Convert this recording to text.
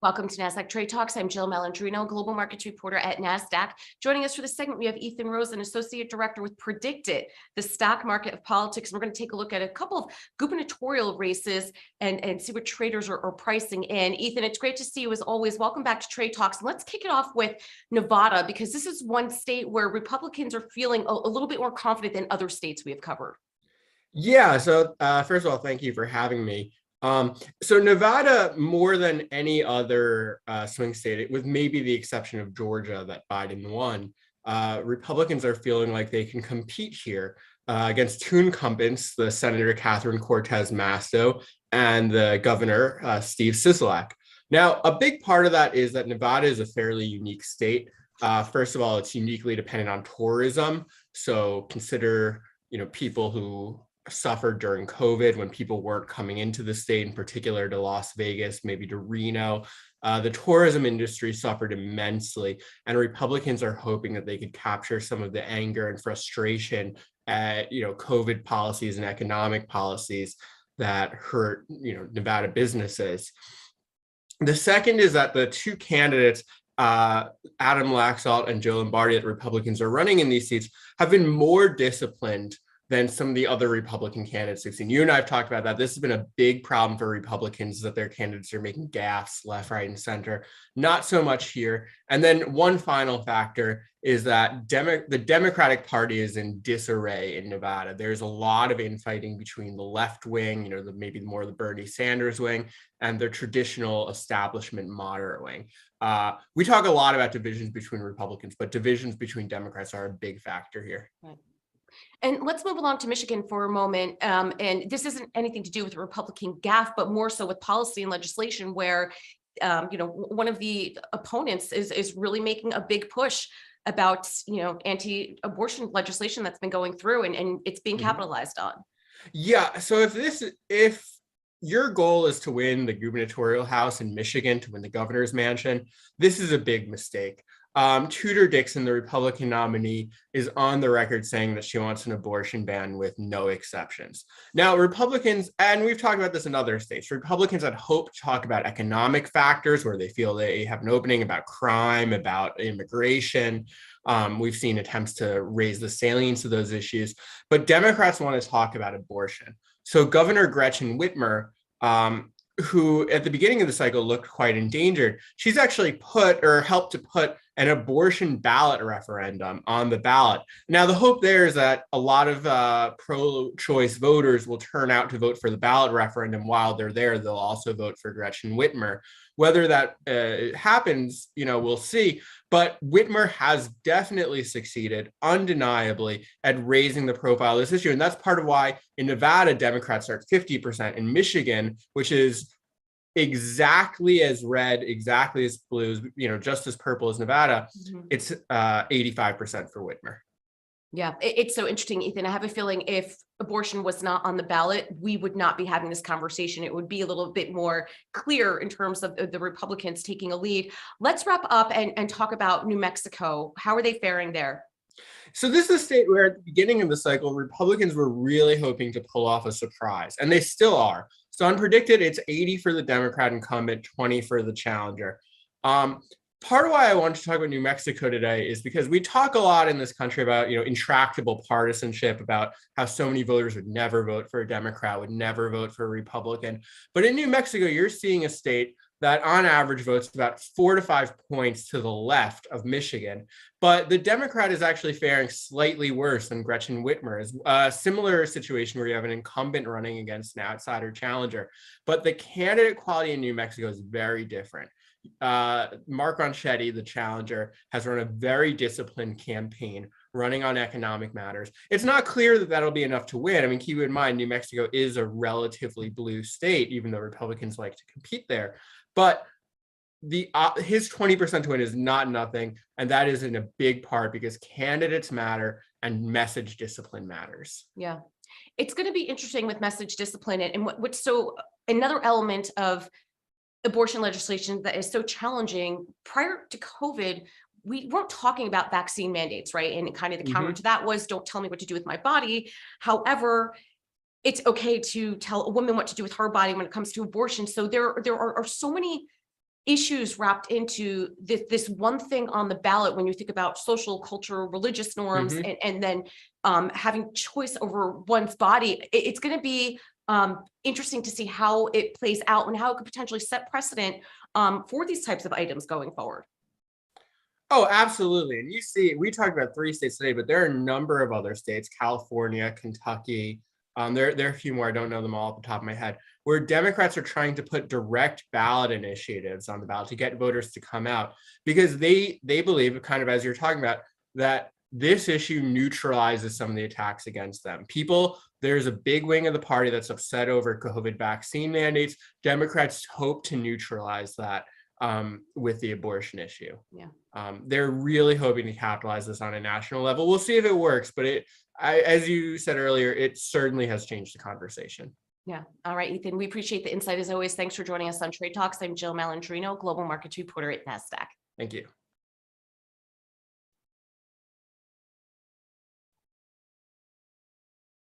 Welcome to Nasdaq Trade Talks. I'm Jill Malandrino, global markets reporter at Nasdaq. Joining us for this segment, we have Rosen, associate director with PredictIt, the stock market of politics. And we're going to take a look at a couple of gubernatorial races and see what traders are pricing in. Ethan, it's great to see you as always. Welcome back to Trade Talks. And let's kick it off with Nevada, because this is one state where Republicans are feeling a little bit more confident than other states we have covered. Yeah, so first of all, thank you for having me. So Nevada, more than any other swing state, with maybe the exception of Georgia that Biden won, Republicans are feeling like they can compete here against two incumbents, the Senator Catherine Cortez Masto and the governor, Steve Sisolak. Now, a big part of that is that Nevada is a fairly unique state. First of all, it's uniquely dependent on tourism. So consider, people who suffered during COVID when people weren't coming into the state, in particular to Las Vegas, maybe to Reno. The tourism industry suffered immensely, and Republicans are hoping that they could capture some of the anger and frustration at, COVID policies and economic policies that hurt, Nevada businesses. The second is that the two candidates, Adam Laxalt and Joe Lombardi, that Republicans are running in these seats, have been more disciplined than some of the other Republican candidates we've seen. You and I have talked about that. This has been a big problem for Republicans, that their candidates are making gaffes left, right, and center. Not so much here. And then one final factor is that the Democratic Party is in disarray in Nevada. There's a lot of infighting between the left wing, maybe more the Bernie Sanders wing, and the traditional establishment moderate wing. We talk a lot about divisions between Republicans, but divisions between Democrats are a big factor here. Right. And let's move along to Michigan for a moment. And this isn't anything to do with the Republican gaffe, but more so with policy and legislation where, one of the opponents is really making a big push about, anti-abortion legislation that's been going through and it's being capitalized on. Yeah. So if your goal is to win the gubernatorial house in Michigan, to win the governor's mansion, this is a big mistake. Tudor Dixon, the Republican nominee, is on the record saying that she wants an abortion ban with no exceptions. Now, Republicans, and we've talked about this in other states, Republicans had hoped to talk about economic factors where they feel they have an opening, about crime, about immigration. We've seen attempts to raise the salience of those issues, but Democrats want to talk about abortion. So Governor Gretchen Whitmer, who at the beginning of the cycle looked quite endangered, she's actually helped to put an abortion ballot referendum on the ballot. Now, the hope there is that a lot of pro-choice voters will turn out to vote for the ballot referendum. While they're there, they'll also vote for Gretchen Whitmer. Whether that happens, we'll see. But Whitmer has definitely succeeded, undeniably, at raising the profile of this issue. And that's part of why in Nevada, Democrats are at 50%. In Michigan, which is exactly as red, exactly as blue, just as purple as Nevada, it's 85% for Whitmer. Yeah, it's so interesting, Ethan. I have a feeling if abortion was not on the ballot, we would not be having this conversation. It would be a little bit more clear in terms of the Republicans taking a lead. Let's wrap up and talk about New Mexico. How are they faring there? So this is a state where at the beginning of the cycle, Republicans were really hoping to pull off a surprise, and they still are. So on PredictIt, it's 80 for the Democrat incumbent, 20 for the challenger. Part of why I wanted to talk about New Mexico today is because we talk a lot in this country about, intractable partisanship, about how so many voters would never vote for a Democrat, would never vote for a Republican. But in New Mexico, you're seeing a state that on average votes about 4 to 5 points to the left of Michigan. But the Democrat is actually faring slightly worse than Gretchen Whitmer. Is a similar situation where you have an incumbent running against an outsider challenger. But the candidate quality in New Mexico is very different. Mark Ronchetti, the challenger, has run a very disciplined campaign running on economic matters. It's not clear that that'll be enough to win. I mean, keep in mind, New Mexico is a relatively blue state, even though Republicans like to compete there. But his 20% to win is not nothing, and that is in a big part because candidates matter and message discipline matters. Yeah, it's going to be interesting with message discipline, and what's so another element of abortion legislation that is so challenging. Prior to COVID, we weren't talking about vaccine mandates, right? And kind of the counter to that was, don't tell me what to do with my body. However, it's okay to tell a woman what to do with her body when it comes to abortion. So there are so many issues wrapped into this one thing on the ballot when you think about social, culture, religious norms, and then having choice over one's body. It's going to be interesting to see how it plays out and how it could potentially set precedent for these types of items going forward. Oh, absolutely. And you see, we talked about 3 states today, but there are a number of other states, California, Kentucky. There are a few more. I don't know them all off the top of my head, where Democrats are trying to put direct ballot initiatives on the ballot to get voters to come out, because they believe, kind of as you're talking about, that this issue neutralizes some of the attacks against them. There's a big wing of the party that's upset over COVID vaccine mandates. Democrats hope to neutralize that with the abortion issue. Yeah. They're really hoping to capitalize this on a national level. We'll see if it works, but as you said earlier, it certainly has changed the conversation. Yeah. All right, Ethan, we appreciate the insight as always. Thanks for joining us on Trade Talks. I'm Jill Malandrino, Global Markets Reporter at Nasdaq. Thank you.